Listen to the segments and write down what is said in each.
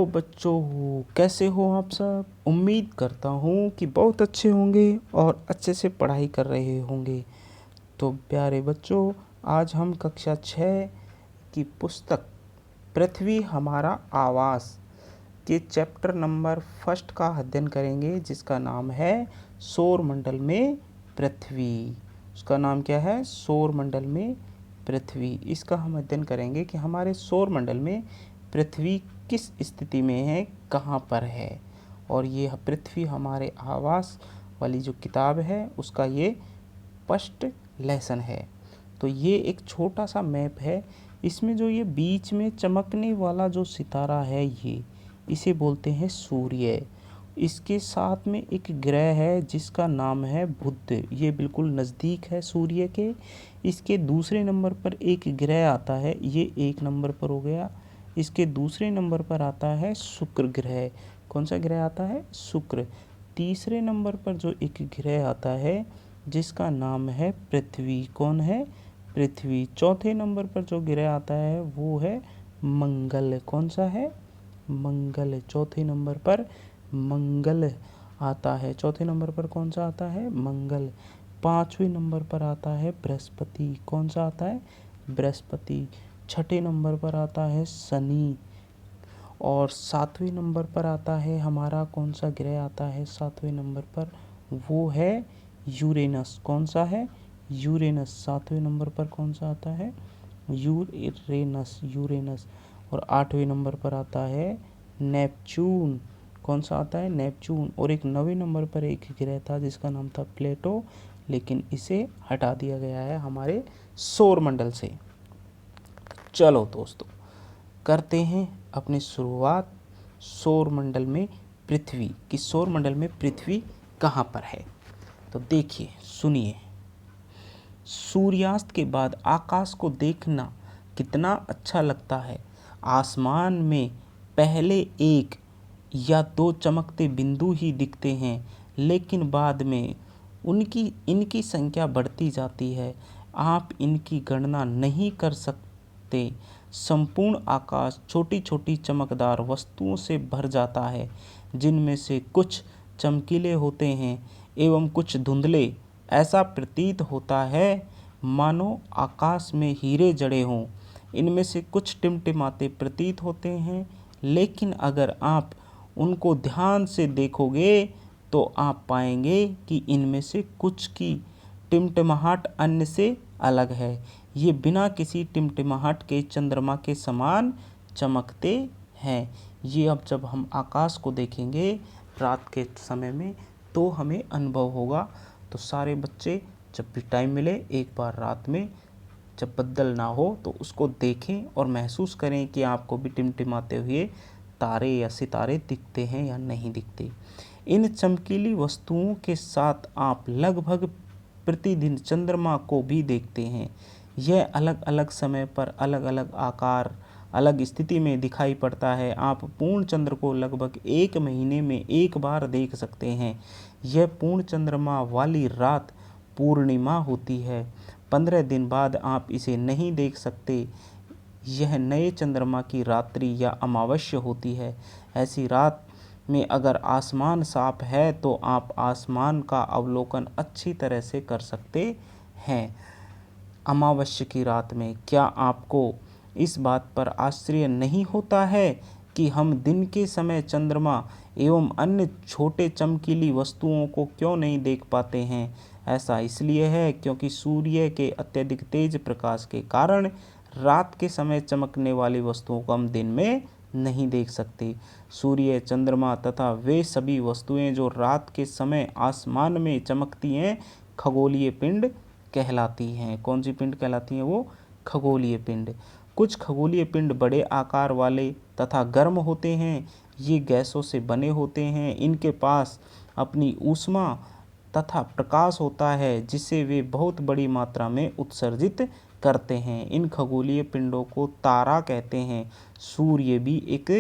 बच्चों, कैसे हो आप सब। उम्मीद करता हूँ कि बहुत अच्छे होंगे और अच्छे से पढ़ाई कर रहे होंगे। तो प्यारे बच्चों, आज हम कक्षा 6 की पुस्तक पृथ्वी हमारा आवास के चैप्टर नंबर 1 का अध्ययन करेंगे, जिसका नाम है सौरमंडल में पृथ्वी। उसका नाम क्या है? सौरमंडल में पृथ्वी। इसका हम अध्ययन करेंगे कि हमारे सौरमंडल में पृथ्वी किस स्थिति में है, कहाँ पर है। और ये पृथ्वी हमारे आवास वाली जो किताब है उसका ये फर्स्ट लेसन है। तो ये एक छोटा सा मैप है। इसमें जो ये बीच में चमकने वाला जो सितारा है, ये इसे बोलते हैं सूर्य। इसके साथ में एक ग्रह है जिसका नाम है बुध। ये बिल्कुल नज़दीक है सूर्य के। इसके दूसरे नंबर पर एक ग्रह आता है, ये 1 नंबर पर हो गया। इसके दूसरे नंबर पर आता है शुक्र ग्रह। कौन सा ग्रह आता है? शुक्र। तीसरे नंबर पर जो एक ग्रह आता है जिसका नाम है पृथ्वी। कौन है? पृथ्वी। चौथे नंबर पर जो ग्रह आता है वो है मंगल। कौन सा है? मंगल। चौथे नंबर पर मंगल आता है। चौथे नंबर पर कौन सा आता है? मंगल। 5वें नंबर पर आता है बृहस्पति। कौन सा आता है? बृहस्पति। 6ठे नंबर पर आता है शनि। और 7वें नंबर पर आता है हमारा कौन सा ग्रह आता है 7वें नंबर पर? वो है यूरेनस। कौन सा है? यूरेनस। 7वें नंबर पर कौन सा आता है? यूरेनस। और 8वें नंबर पर आता है नेपच्यून। कौन सा आता है? नेपच्यून। और एक 9वें नंबर पर एक ग्रह था जिसका नाम था प्लेटो, लेकिन इसे हटा दिया गया है हमारे सौरमंडल से। चलो दोस्तों, करते हैं अपनी शुरुआत सौरमंडल में पृथ्वी की। सौरमंडल में पृथ्वी कहाँ पर है? तो देखिए, सुनिए। सूर्यास्त के बाद आकाश को देखना कितना अच्छा लगता है। आसमान में पहले 1 या 2 चमकते बिंदु ही दिखते हैं, लेकिन बाद में इनकी संख्या बढ़ती जाती है। आप इनकी गणना नहीं कर सकते। संपूर्ण आकाश छोटी छोटी चमकदार वस्तुओं से भर जाता है, जिनमें से कुछ चमकीले होते हैं एवं कुछ धुंधले। ऐसा प्रतीत होता है मानो आकाश में हीरे जड़े हों। इनमें से कुछ टिमटिमाते प्रतीत होते हैं, लेकिन अगर आप उनको ध्यान से देखोगे तो आप पाएंगे कि इनमें से कुछ की टिमटिमाहट अन्य से अलग है। ये बिना किसी टिमटिमाहट के चंद्रमा के समान चमकते हैं। ये अब जब हम आकाश को देखेंगे रात के समय में तो हमें अनुभव होगा। तो सारे बच्चे जब भी टाइम मिले, एक बार रात में जब बदल ना हो तो उसको देखें और महसूस करें कि आपको भी टिमटिमाते हुए तारे या सितारे दिखते हैं या नहीं दिखते। इन चमकीली वस्तुओं के साथ आप लगभग प्रतिदिन चंद्रमा को भी देखते हैं। यह अलग अलग समय पर अलग अलग आकार, अलग स्थिति में दिखाई पड़ता है। आप पूर्ण चंद्र को लगभग 1 महीने में 1 बार देख सकते हैं। यह पूर्ण चंद्रमा वाली रात पूर्णिमा होती है। 15 दिन बाद आप इसे नहीं देख सकते। यह नए चंद्रमा की रात्रि या अमावस्या होती है। ऐसी रात में अगर आसमान साफ है तो आप आसमान का अवलोकन अच्छी तरह से कर सकते हैं। अमावस्या की रात में क्या आपको इस बात पर आश्चर्य नहीं होता है कि हम दिन के समय चंद्रमा एवं अन्य छोटे चमकीली वस्तुओं को क्यों नहीं देख पाते हैं? ऐसा इसलिए है क्योंकि सूर्य के अत्यधिक तेज प्रकाश के कारण रात के समय चमकने वाली वस्तुओं को हम दिन में नहीं देख सकते। सूर्य, चंद्रमा तथा वे सभी वस्तुएं जो रात के समय आसमान में चमकती हैं, खगोलीय पिंड कहलाती हैं। कौन सी पिंड कहलाती हैं? वो खगोलीय पिंड। कुछ खगोलीय पिंड बड़े आकार वाले तथा गर्म होते हैं। ये गैसों से बने होते हैं। इनके पास अपनी ऊष्मा तथा प्रकाश होता है, जिसे वे बहुत बड़ी मात्रा में उत्सर्जित करते हैं। इन खगोलीय पिंडों को तारा कहते हैं। सूर्य भी एक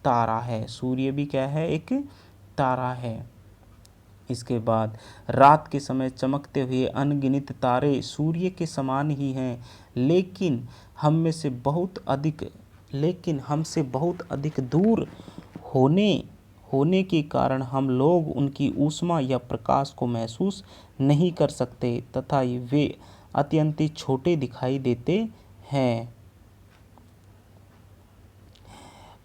तारा है। सूर्य भी क्या है? एक तारा है। इसके बाद रात के समय चमकते हुए अनगिनत तारे सूर्य के समान ही हैं, लेकिन हमसे बहुत अधिक दूर होने होने के कारण हम लोग उनकी ऊष्मा या प्रकाश को महसूस नहीं कर सकते तथा वे अत्यंत छोटे दिखाई देते हैं।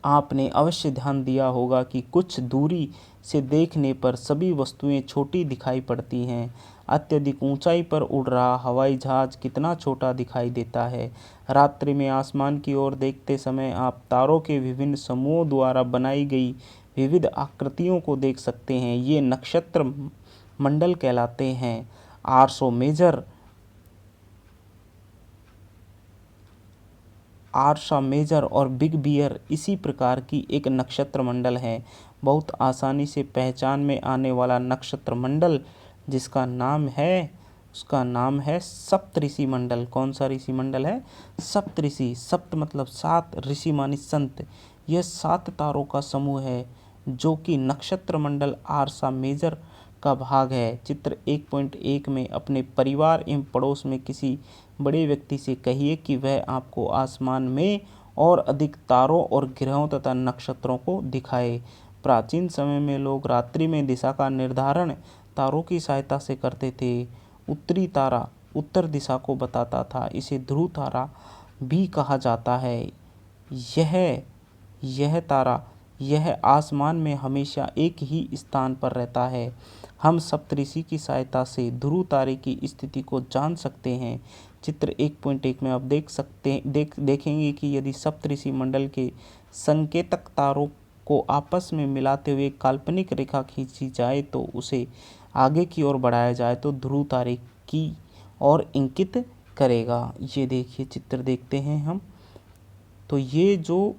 आपने अवश्य ध्यान दिया होगा कि कुछ दूरी से देखने पर सभी वस्तुएं छोटी दिखाई पड़ती हैं। अत्यधिक ऊंचाई पर उड़ रहा हवाई जहाज कितना छोटा दिखाई देता है। रात्रि में आसमान की ओर देखते समय आप तारों के विभिन्न समूहों द्वारा बनाई गई विविध आकृतियों को देख सकते हैं। ये नक्षत्र मंडल कहलाते हैं। आर्सा मेजर और बिग बियर इसी प्रकार की एक नक्षत्र मंडल है। बहुत आसानी से पहचान में आने वाला नक्षत्र मंडल जिसका नाम है उसका नाम है सप्तऋषि मंडल। कौन सा ऋषि मंडल है? सप्तऋषि। सप्त मतलब 7, ऋषि मानी संत। यह 7 तारों का समूह है जो कि नक्षत्र मंडल आर्सा मेजर का भाग है। चित्र 1.1 में अपने परिवार एवं पड़ोस में किसी बड़े व्यक्ति से कहिए कि वह आपको आसमान में और अधिक तारों और ग्रहों तथा नक्षत्रों को दिखाए। प्राचीन समय में लोग रात्रि में दिशा का निर्धारण तारों की सहायता से करते थे। उत्तरी तारा उत्तर दिशा को बताता था। इसे ध्रुव तारा भी कहा जाता है। यह आसमान में हमेशा एक ही स्थान पर रहता है। हम सप्तऋषि की सहायता से ध्रुव तारे की स्थिति को जान सकते हैं। चित्र 1.1 में आप देखेंगे कि यदि सप्तऋषि मंडल के संकेतक तारों को आपस में मिलाते हुए काल्पनिक रेखा खींची जाए तो उसे आगे की ओर बढ़ाया जाए तो ध्रुव तारे की ओर इंगित करेगा। ये देखिए चित्र देखते हैं हम। तो ये जो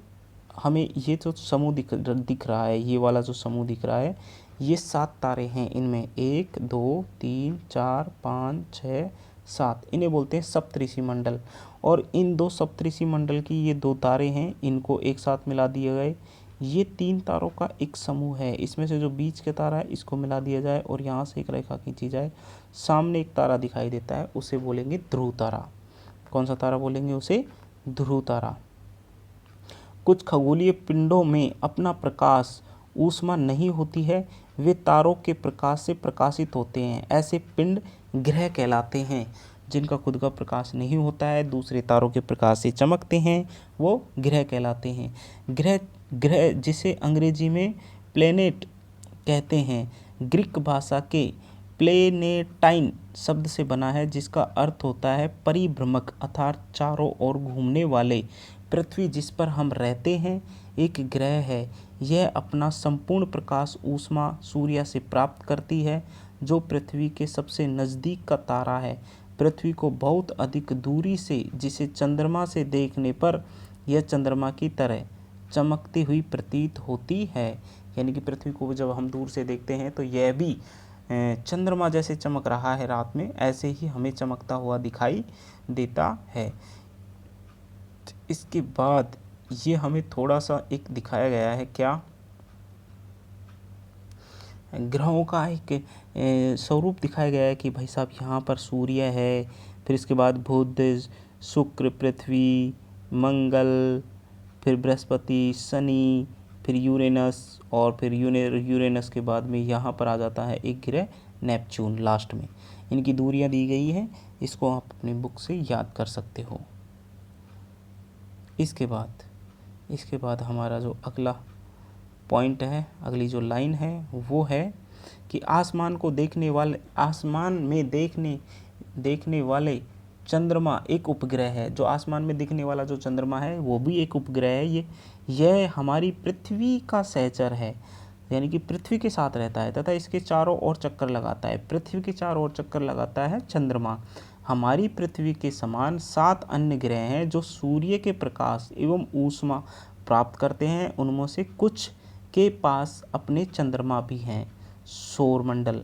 समूह दिख रहा है, ये वाला जो समूह दिख रहा है, ये 7 तारे हैं। इनमें 1 2 3 4 5 6 7 इन्हें बोलते हैं सप्तऋषि मंडल। और इन 2 सप्तऋषि मंडल की ये 2 तारे हैं, इनको एक साथ मिला दिए गए। ये 3 तारों का एक समूह है। इसमें से जो बीच के तारा है इसको मिला दिया जाए और यहाँ से एक रेखा खींची जाए, सामने एक तारा दिखाई देता है, उसे बोलेंगे ध्रुव तारा। कौन सा तारा बोलेंगे? उसे ध्रुव तारा। कुछ खगोलीय पिंडों में अपना प्रकाश ऊष्मा नहीं होती है, वे तारों के प्रकाश से प्रकाशित होते हैं। ऐसे पिंड ग्रह कहलाते हैं। जिनका खुद का प्रकाश नहीं होता है, दूसरे तारों के प्रकाश से चमकते हैं, वो ग्रह कहलाते हैं। ग्रह जिसे अंग्रेजी में प्लेनेट कहते हैं, ग्रीक भाषा के प्लेनेटाइन शब्द से बना है, जिसका अर्थ होता है परिभ्रमक अर्थात चारों ओर घूमने वाले। पृथ्वी जिस पर हम रहते हैं एक ग्रह है। यह अपना संपूर्ण प्रकाश ऊष्मा सूर्य से प्राप्त करती है, जो पृथ्वी के सबसे नज़दीक का तारा है। पृथ्वी को बहुत अधिक दूरी से, जिसे चंद्रमा से देखने पर यह चंद्रमा की तरह चमकती हुई प्रतीत होती है। यानी कि पृथ्वी को जब हम दूर से देखते हैं तो यह भी चंद्रमा जैसे चमक रहा है रात में, ऐसे ही हमें चमकता हुआ दिखाई देता है। इसके बाद ये हमें थोड़ा सा एक दिखाया गया है, क्या? ग्रहों का एक स्वरूप दिखाया गया है कि भाई साहब यहाँ पर सूर्य है, फिर इसके बाद बुध, शुक्र, पृथ्वी, मंगल, फिर बृहस्पति, शनि, फिर यूरेनस, और फिर यूरेनस के बाद में यहाँ पर आ जाता है एक ग्रह नेपच्यून लास्ट में। इनकी दूरियाँ दी गई हैं, इसको आप अपनी बुक से याद कर सकते हो। इसके बाद हमारा जो अगला पॉइंट है, अगली जो लाइन है वो है कि आसमान में देखने वाले चंद्रमा एक उपग्रह है। जो आसमान में दिखने वाला जो चंद्रमा है वो भी एक उपग्रह है। यह हमारी पृथ्वी का सहचर है, यानी कि पृथ्वी के साथ रहता है तथा इसके चारों ओर चक्कर लगाता है। पृथ्वी के चारों ओर चक्कर लगाता है चंद्रमा। हमारी पृथ्वी के समान 7 अन्य ग्रह हैं जो सूर्य के प्रकाश एवं ऊष्मा प्राप्त करते हैं। उनमें से कुछ के पास अपने चंद्रमा भी हैं। सौरमंडल,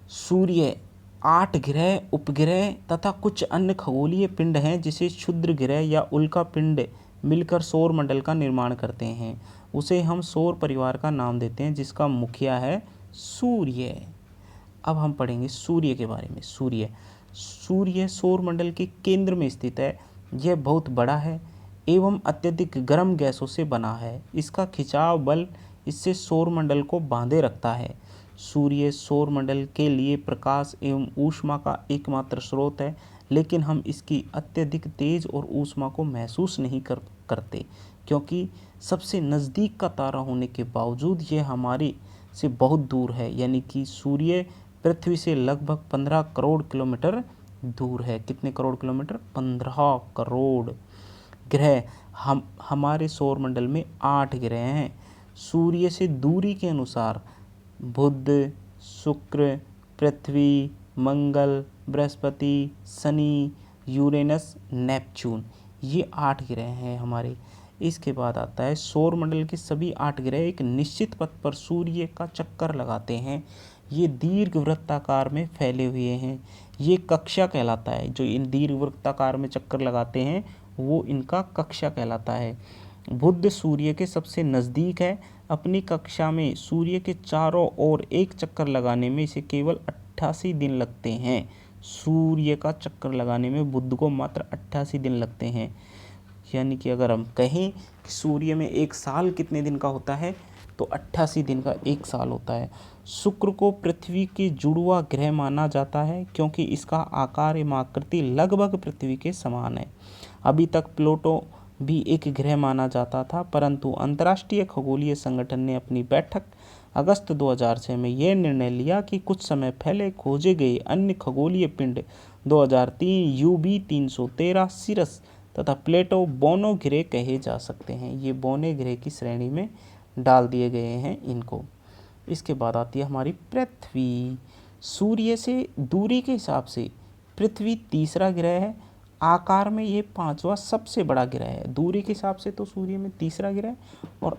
सूर्य, 8 ग्रह, उपग्रह तथा कुछ अन्य खगोलीय पिंड हैं जिसे क्षुद्र ग्रह या उल्का पिंड मिलकर सौरमंडल का निर्माण करते हैं। उसे हम सौर परिवार का नाम देते हैं, जिसका मुखिया है सूर्य। अब हम पढ़ेंगे सूर्य के बारे में। सूर्य सौरमंडल के केंद्र में स्थित है। यह बहुत बड़ा है। एवं अत्यधिक गर्म गैसों से बना है। इसका खिंचाव बल इससे सौरमंडल को बांधे रखता है। सूर्य सौरमंडल के लिए प्रकाश एवं ऊष्मा का एकमात्र स्रोत है, लेकिन हम इसकी अत्यधिक तेज और ऊष्मा को महसूस नहीं करते, क्योंकि सबसे नज़दीक का तारा होने के बावजूद यह हमारे से बहुत दूर है। यानी कि सूर्य पृथ्वी से लगभग 15 करोड़ किलोमीटर दूर है। कितने करोड़ किलोमीटर? 15 करोड़। ग्रह हमारे सौरमंडल में 8 ग्रह हैं। सूर्य से दूरी के अनुसार बुध, शुक्र, पृथ्वी, मंगल, बृहस्पति, शनि, यूरेनस, नेपच्यून, ये 8 ग्रह हैं हमारे। इसके बाद आता है सौरमंडल के सभी 8 ग्रह एक निश्चित पथ पर सूर्य का चक्कर लगाते हैं। ये दीर्घ वृत्ताकार में फैले हुए हैं। ये कक्षा कहलाता है। जो इन दीर्घ वृत्ताकार में चक्कर लगाते हैं वो इनका कक्षा कहलाता है। बुध सूर्य के सबसे नज़दीक है। अपनी कक्षा में सूर्य के चारों ओर एक चक्कर लगाने में इसे केवल 88 दिन लगते हैं। सूर्य का चक्कर लगाने में बुध को मात्र 88 दिन लगते हैं। यानी कि अगर हम कहें कि सूर्य में एक साल कितने दिन का होता है, तो 88 दिन का एक साल होता है। शुक्र को पृथ्वी के जुड़वा ग्रह माना जाता है, क्योंकि इसका आकार एवं आकृति लगभग पृथ्वी के समान है। अभी तक प्लूटो भी एक ग्रह माना जाता था, परंतु अंतर्राष्ट्रीय खगोलीय संगठन ने अपनी बैठक अगस्त 2006 में यह निर्णय लिया कि कुछ समय पहले खोजे गए अन्य खगोलीय पिंड 2003 UB 313 सिरस तथा प्लेटो बोनो ग्रह कहे जा सकते हैं। ये बोने ग्रह की श्रेणी में डाल दिए गए हैं इनको। इसके बाद आती है हमारी पृथ्वी। सूर्य से दूरी के हिसाब से पृथ्वी तीसरा ग्रह है। आकार में ये 5वां सबसे बड़ा ग्रह है। दूरी के हिसाब से तो सूर्य में तीसरा ग्रह, और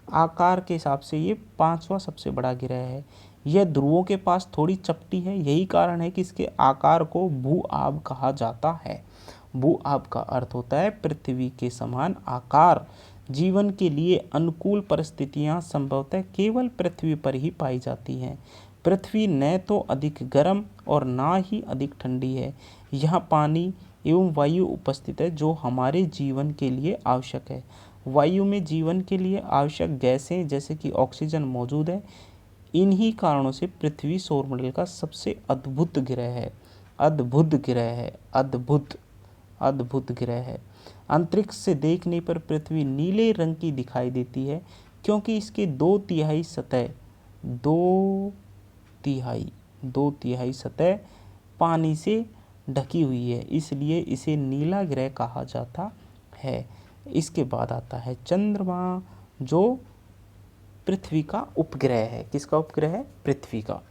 आकार के हिसाब से ये 5वां सबसे बड़ा ग्रह है। यह ध्रुवों के पास थोड़ी चपटी है। यही कारण है कि इसके आकार को भू-आब कहा जाता है। भू-आब का अर्थ होता है पृथ्वी के समान आकार। जीवन के लिए अनुकूल परिस्थितियां संभवतः केवल पृथ्वी पर ही पाई जाती हैं। पृथ्वी न तो अधिक गर्म और ना ही अधिक ठंडी है। यहाँ पानी एवं वायु उपस्थित है, जो हमारे जीवन के लिए आवश्यक है। वायु में जीवन के लिए आवश्यक गैसें जैसे कि ऑक्सीजन मौजूद है। इन्हीं कारणों से पृथ्वी सौरमंडल का सबसे अद्भुत ग्रह है। अद्भुत ग्रह है, अद्भुत ग्रह है। अंतरिक्ष से देखने पर पृथ्वी नीले रंग की दिखाई देती है, क्योंकि इसके 2/3 सतह 2/3 सतह पानी से ढकी हुई है, इसलिए इसे नीला ग्रह कहा जाता है। इसके बाद आता है चंद्रमा, जो पृथ्वी का उपग्रह है। किसका उपग्रह है? पृथ्वी का।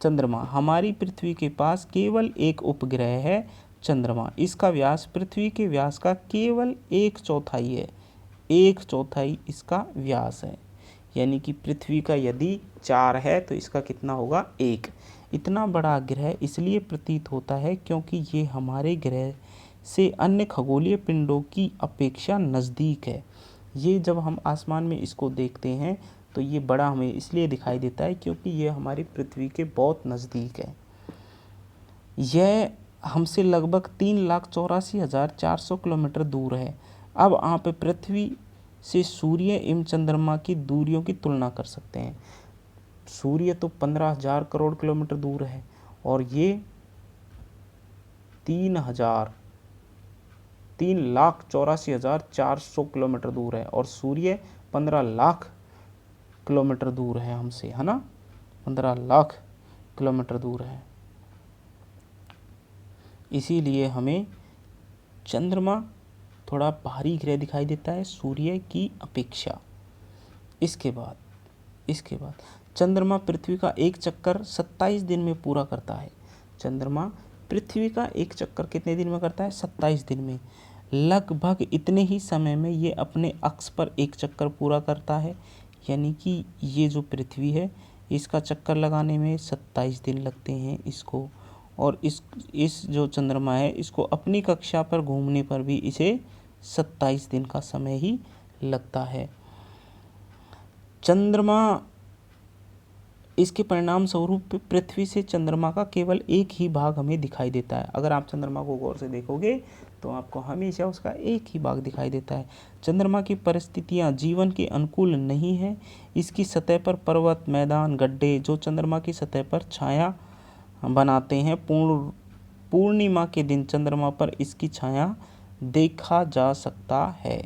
चंद्रमा, हमारी पृथ्वी के पास केवल एक उपग्रह है, चंद्रमा। इसका व्यास पृथ्वी के व्यास का केवल 1/4 है। 1/4 इसका व्यास है। यानी कि पृथ्वी का यदि 4 है तो इसका कितना होगा? 1। इतना बड़ा ग्रह इसलिए प्रतीत होता है क्योंकि ये हमारे ग्रह से अन्य खगोलीय पिंडों की अपेक्षा नज़दीक है। ये जब हम आसमान में इसको देखते हैं तो ये बड़ा हमें इसलिए दिखाई देता है क्योंकि ये हमारी पृथ्वी के बहुत नज़दीक है। यह हमसे लगभग 3,84,400 किलोमीटर दूर है। अब आप पृथ्वी से सूर्य एवं चंद्रमा की दूरियों की तुलना कर सकते हैं। सूर्य तो 15,000 करोड़ किलोमीटर दूर है और ये 3,84,400 किलोमीटर दूर है, और सूर्य 15 लाख किलोमीटर दूर है हमसे, है ना? 15 लाख किलोमीटर दूर है। इसीलिए हमें चंद्रमा थोड़ा भारी ग्रह दिखाई देता है सूर्य की अपेक्षा। इसके बाद चंद्रमा पृथ्वी का एक चक्कर 27 दिन में पूरा करता है। चंद्रमा पृथ्वी का एक चक्कर कितने दिन में करता है? 27 दिन में। लगभग इतने ही समय में ये अपने अक्ष पर एक चक्कर पूरा करता है। यानी कि ये जो पृथ्वी है इसका चक्कर लगाने में 27 दिन लगते हैं इसको, और इस जो चंद्रमा है इसको अपनी कक्षा पर घूमने पर भी इसे 27 दिन का समय ही लगता है। चंद्रमा इसके परिणाम स्वरूप पृथ्वी से चंद्रमा का केवल एक ही भाग हमें दिखाई देता है। अगर आप चंद्रमा को गौर से देखोगे तो आपको हमेशा उसका एक ही भाग दिखाई देता है। चंद्रमा की परिस्थितियां जीवन के अनुकूल नहीं है। इसकी सतह पर पर्वत, मैदान, गड्ढे जो चंद्रमा की सतह पर छाया बनाते हैं। पूर्णिमा के दिन चंद्रमा पर इसकी छाया देखा जा सकता है।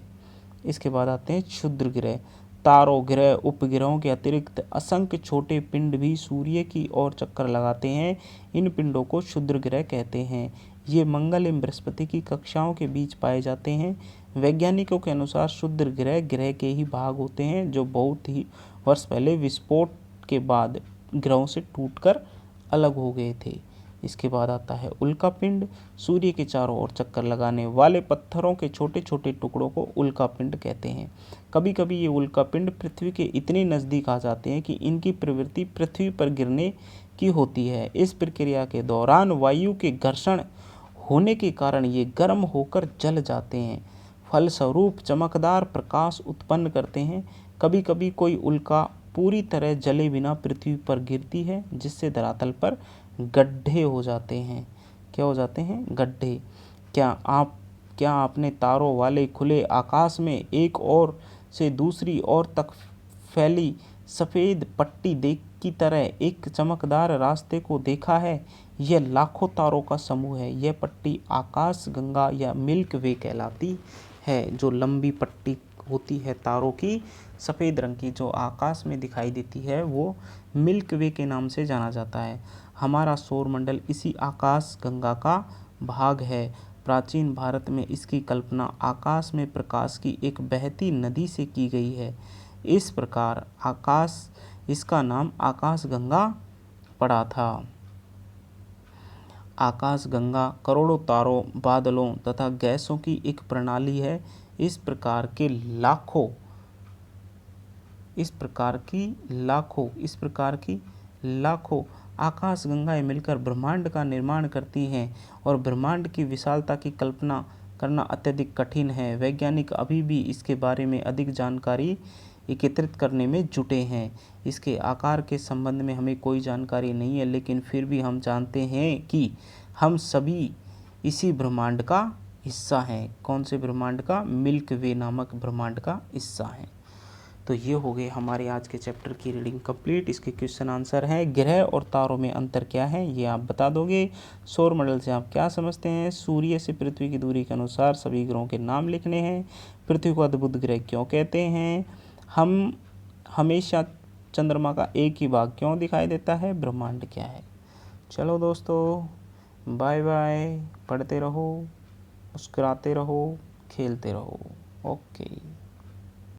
इसके बाद आते हैं क्षुद्र ग्रह। तारों, ग्रह, उपग्रहों के अतिरिक्त असंख्य छोटे पिंड भी सूर्य की ओर चक्कर लगाते हैं। इन पिंडों को क्षुद्र ग्रह कहते हैं। ये मंगल एवं बृहस्पति की कक्षाओं के बीच पाए जाते हैं। वैज्ञानिकों के अनुसार क्षुद्र ग्रह ग्रह के ही भाग होते हैं जो बहुत ही वर्ष पहले विस्फोट के बाद ग्रहों से टूटकर अलग हो गए थे। इसके बाद आता है उल्का पिंड। सूर्य के चारों ओर चक्कर लगाने वाले पत्थरों के छोटे छोटे टुकड़ों को उल्का पिंड कहते हैं। कभी कभी ये उल्का पिंड पृथ्वी के इतने नज़दीक आ जाते हैं कि इनकी प्रवृत्ति पृथ्वी पर गिरने की होती है। इस प्रक्रिया के दौरान वायु के घर्षण होने के कारण ये गर्म होकर जल जाते हैं, फलस्वरूप चमकदार प्रकाश उत्पन्न करते हैं। कभी कभी कोई उल्का पूरी तरह जले बिना पृथ्वी पर गिरती है, जिससे धरातल पर गड्ढे हो जाते हैं। क्या हो जाते हैं? गड्ढे। क्या आपने तारों वाले खुले आकाश में एक ओर से दूसरी ओर तक फैली सफ़ेद पट्टी की तरह एक चमकदार रास्ते को देखा है? यह लाखों तारों का समूह है। यह पट्टी आकाश गंगा या मिल्क वे कहलाती है। जो लंबी पट्टी होती है तारों की सफ़ेद रंग की जो आकाश में दिखाई देती है वो मिल्क वे के नाम से जाना जाता है। हमारा सौरमंडल इसी आकाश गंगा का भाग है। प्राचीन भारत में इसकी कल्पना आकाश में प्रकाश की एक बहती नदी से की गई है। इस प्रकार इसका नाम आकाश गंगा पड़ा था। आकाश गंगा करोड़ों तारों, बादलों तथा गैसों की एक प्रणाली है। इस प्रकार की लाखों आकाश गंगाएं मिलकर ब्रह्मांड का निर्माण करती हैं और ब्रह्मांड की विशालता की कल्पना करना अत्यधिक कठिन है। वैज्ञानिक अभी भी इसके बारे में अधिक जानकारी एकत्रित करने में जुटे हैं। इसके आकार के संबंध में हमें कोई जानकारी नहीं है, लेकिन फिर भी हम जानते हैं कि हम सभी इसी ब्रह्मांड का हिस्सा हैं। कौन से ब्रह्मांड का? मिल्क वे नामक ब्रह्मांड का हिस्सा हैं। तो ये हो गए हमारे आज के चैप्टर की रीडिंग कंप्लीट। इसके क्वेश्चन आंसर हैं, ग्रह और तारों में अंतर क्या है ये आप बता दोगे। सौरमंडल से आप क्या समझते हैं? सूर्य से पृथ्वी की दूरी के अनुसार सभी ग्रहों के नाम लिखने हैं। पृथ्वी को अद्भुत ग्रह क्यों कहते हैं? हम हमेशा चंद्रमा का एक ही भाग क्यों दिखाई देता है? ब्रह्मांड क्या है? चलो दोस्तों, बाय बाय। पढ़ते रहो, मुस्कुराते रहो, खेलते रहो। ओके।